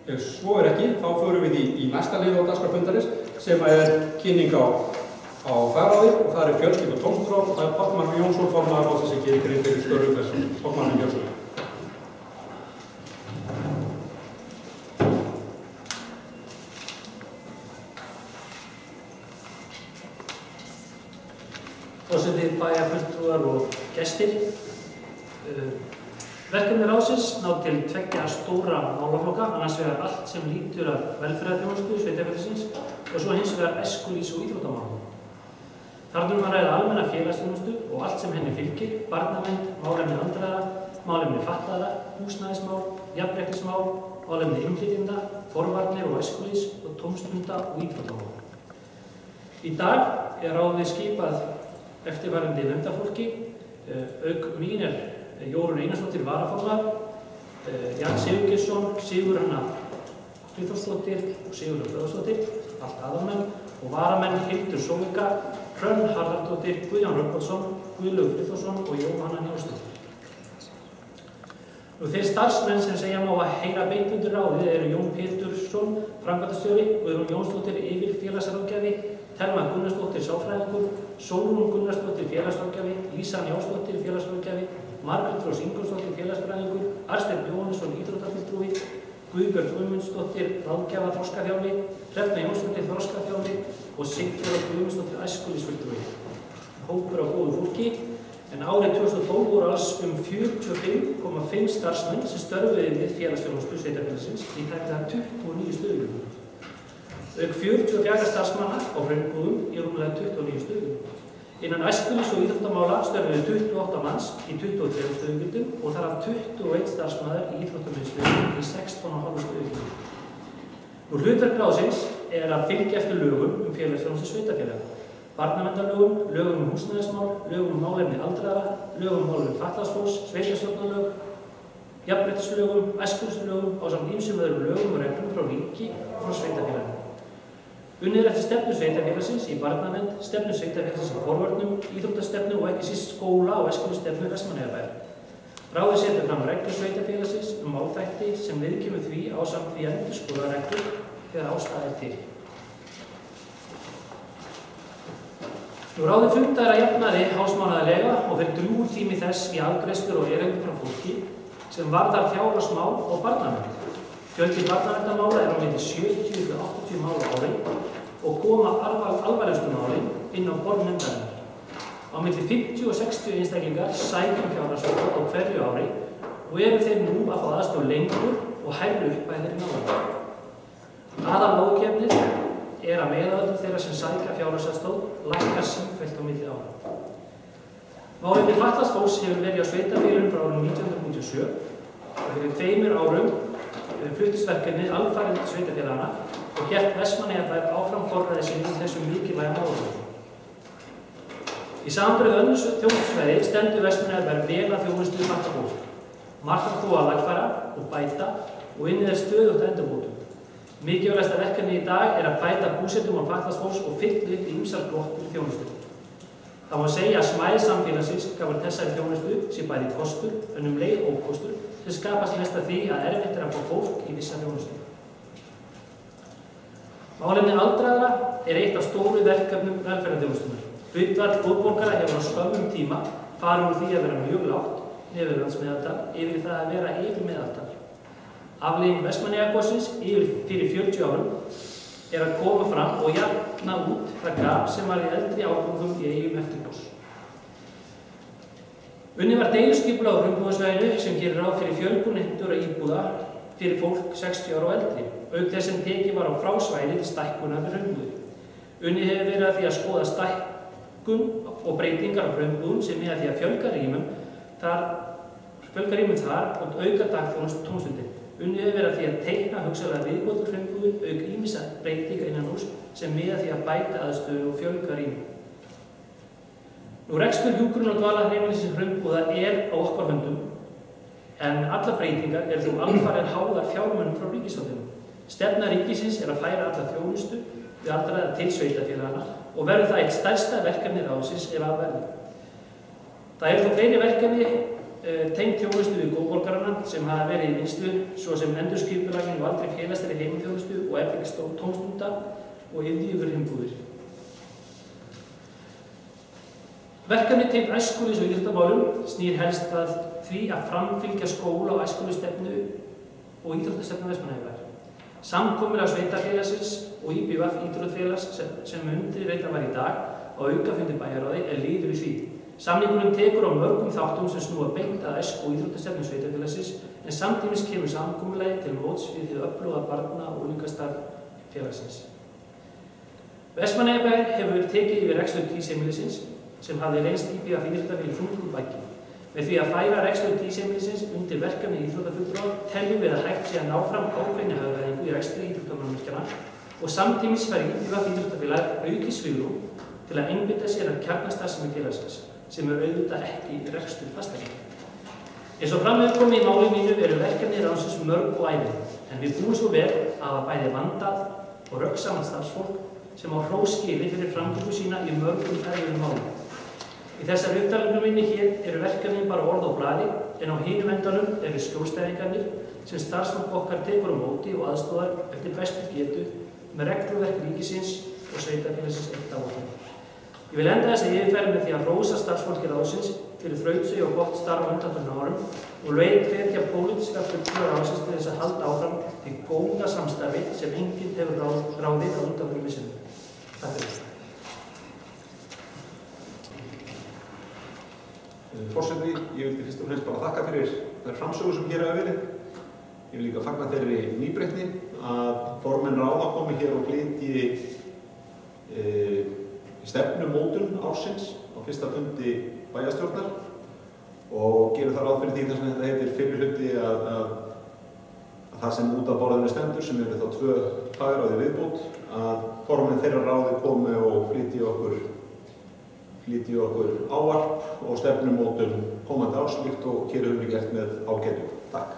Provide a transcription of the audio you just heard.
Ef svo ekki, þá förum við í næsta lið á dagskrárfundarins sem kynning á fagráði og það fjölskyldu- og tómstundaráð og það Páll Margrét Jónsson, formaður ráðsins sem gerir grein fyrir störfum þessum. Páll Margrét Jónsson. Forseti, bæjarfulltrúar og gestir. Verkefni ráðsins ná til tveggja stóra málaflokka, annars vegar allt sem lýtur að velferðarþjónustu sveitarfélagsins og svo hins vegar æskulýðs- og íþróttamálum. Þarna að ræða almenna félagsþjónustu og allt sem henni fylgir, barnavernd, málefni aldraðra, málefni fatlaðra, húsnæðismál, jafnréttismál, málefni innflytjenda, forvarnir og æskulýðs og tómstunda og íþróttamál. Í dag ráðið skipað eftirfarandi nefndarfólki, auk mín Jórunn Einarsdóttir varaformaður, Jan Sigurgeirsson, Sigurhanna Friðþórsdóttir og Sigurlaug Hlöðversdóttir, allt aðalmenn, og varamenn Hildur Sólvika, Hrönn Harðardóttir, Guðjón Rögnvaldsson, Guðlaug Friðþórsson og Jóhanna Njálsdóttir. Þeir starfsmenn sem segja má að heyra beint undir ráðið eru Jón Pétursson, framkvæmdastjóri, Guðrún Jónsdóttir yfir félagsráðgjafi, Telma Gunnarsdóttir sálfræðingur, Sólrún Gunnarsdóttir félagsráðgjafi, Lísa Njálsdóttir félagsráðgjafi, Margrét Rós Ingólfsdóttir félagsfræðingur, Arsteinn Jóhannesson íþróttafulltrúi, Guðbjörg Guðmundsdóttir ráðgjafa þroskaþjálfi, Hrefna Jónsdóttir þroskaþjálfi og Sigþóra Guðmundsdóttir æskulýðsfulltrúi. Hópur af góðu fólki, en árið 2012 voru alls 45,5 starfsmenn sem störfuðu við félagsþjónustu sveitarfélagsins í tæplega 29 stöðum. Auk 44 starfsmanna á Hraunbúðum í rúmlega 29 stöðum. Innan æskulýðs- og íþróttamála störfuðu 28 manns í 23 stöðugildum og þar af 21 starfsmaður í íþróttamiðstöðum í 16,5 stöðugildum. Hlutverk ráðsins að fylgja eftir lögum félagsþjónustu sveitarfélaga, barnaverndarlögum, lögum húsnæðismál, lögum málefni aldraðra, lögum málefni fatlaðs fólks, sveitarstjórnarlög, jafnréttislögum, æskulýðslögum ásamt ýmsum öðrum lögum og reglum frá ríki og frá sveitarfélaginu. Unnið eftir stefnu sveitarfélagsins í barnavernd, stefnu sveitarfélagsins í forvörnum, íþróttastefnu og ekki síst skóla- og æskulýðsstefnu Vestmannaeyjabæjar. Ráðið setur fram reglur sveitarfélagsins málþætti sem viðkemur því ásamt því að endurskoða reglur þegar ástæða til. Ráðið fundar að jafnaði hálfsmánaðarlega og fer drjúgur tími þess í afgreiðslur og erindi frá fólki sem varðar fjárhagsmál og barnavernd. Fjöldi barnaverndarmála á milli 70–80 mál á ári og koma alvarlegustu málin inn á borð nefndarinnar. Á milli 50 og 60 einstaklingar sækja fjárhagsaðstoð á hverju ári og eru þeir nú að fá aðstoð lengur og hærri upphæðir en áður. Aðalágefnið að meðaltalið þeirra sem sækja fjárhagsaðstoð lækkar sífellt á milli ára. Málefni fatlaðs fólks hefur verið á sveitarfélögum frá árinu 1997 og fyrir 2 árum fluttist verkefnið alfarið til sveitarfélaganna og hélt Vestmannaeyjabær áfram forræði sínu í þessum mikilvæga málaflokki. Í samanburði við önnur þjónustusvæði stendur Vestmannaeyjabær vel að þjónustu við fatlað fólk. Margt þarf þó að lagfæra og bæta og innið stöðugt að endurbótum. Mikilvægasta verkefni í dag að bæta búsetum á fatlaðs fólks og fylla upp í ýmsar glottir þjónustu. Það má segja að smæð samfélagsins gafur þessari þjónustu sé bæði kostur en leið ókostur sem skapast mest af því að erfitt að fá fólk í vissa þjónustu. Málefni aldraðra eitt af stóru verkefnum velferðarþjónustunnar. Hlutfall góðborgara hefur á skömmum tíma farið úr því að vera mjög lágt yfir landsmeðaltal yfir það að vera yfir meðaltal. Afleiðing Vestmannaeyjagossins fyrir 40 árum að koma fram og jafna út það gap sem var í eldri árgöngum í Eyjum eftir goss. Unnið var deiliskipulag á Hraunbúðasvæðinu sem gerir ráð fyrir fjölgun heimtura íbúða fyrir fólk 60 ára og eldri, auk þess sem tekið var á frásvæði til stækkunar við Hraunbúði. Unnið hefur verið að því að skoða stækkun og breytingar á Hraunbúðum sem að því að fjölga rýmum þar og auka dagþjónustu tómstundin. Unnið hefur verið að því að teikna hugsanlega viðbót úr Hraunbúðum auk ýmissa breytinga innan hús sem að því að bæta aðstöðu og fjölga rýmum. Rekstur hjúkrunar- og dvalarheimilisins Hraunbúða á okkar höndum, en allar breytingar þó alfarið háðar fjármunum frá ríkisvaldinu. Stefna ríkisins að færa alla þjónustu við aldraða til sveitarfélagana og verður það eitt stærsta verkefni ráðsins ef af verður. Það eru þó fleiri verkefni tengt þjónustu við góðborgarana sem hafa verið í vinnslu, svo sem endurskipulagning og aldrei félagslegri heimaþjónustu og efling tómstunda og iðjuveruumbúðir. Verkefni tengt æskulýðs- og íþróttamálum snýr helst að því að framfylgja skóla- og æskulýðsstefnu og íþróttastefnu Vestmannaeyjabæjar. Samkomulag sveitarfélagsins og IBVF íþróttafélags sem undirritað var í dag á aukafundi bæjarráði er liður í því. Samningurinn tekur á mörgum þáttum sem snúa beint að æsku- og íþróttastefnu sveitarfélagsins en samtímis kemur samkomulagið til móts við hið öfluga barna- og unglingastarf félagsins. Vestmannaeyjabær hefur tekið yfir rekstur tísheimilisins sem hafði reynst IBVF íþróttafélagi þungum baggi. Með því að færa rekstur tísheimilisins undir verkefni íþróttafulltrúa teljum við að hægt sé að ná fram ákveðinni hagræðingu í rekstri íþróttamannvirkjanna og samtímis fær IBVF íþróttafélag aukið svigrúm til að einbeita sér að kjarnastarfsemi félagsins sem auðvitað ekki rekstur fasteigna. Eins og fram hefur komið í máli mínu eru verkefni ráðsins mörg og æðri, en við búum svo vel að hafa bæði vandað og röggsamt starfsfólk sem á hrós skilið fyrir framgöngu sína í mörgum erfiðum málum. Í þessari upptalningu minni hér eru verkefnin bara orð á blaði, en á hinum endanum eru skjólstæðingarnir sem starfsfólk okkar tekur á móti og aðstoðar eftir bestu getu með regluverk ríkisins og sveitarfélagsins eitt á okkur. Ég vil enda þessa yfirferð með því að hrósa starfsfólki ráðsins fyrir þrautseigju og gott starf á undanfarna árum og hvetja pólitíska fulltrúa ráðsins til þess að halda áfram því góða samstarfi sem enginn hefur ráðið á undanfarnum misserum. Takk fyrir. Forseti, ég vildi fyrst og fremst bara þakka fyrir þær framsögur sem hér hafa verið. Ég vil líka fagna þeirri nýbreytni að formenn ráða komi hér og flytji stefnumótun ársins á fyrsta fundi bæjarstjórnar og gerir það ráð fyrir því þess að þetta heitir fyrri hluti að það sem út af borðinu stendur, sem eru þá 2 fagráði viðbót, að formenn þeirra ráði komi og flytji okkur ávarp og stefnumótun komandi árs líkt og hér höfum við gert með ágætu. Takk.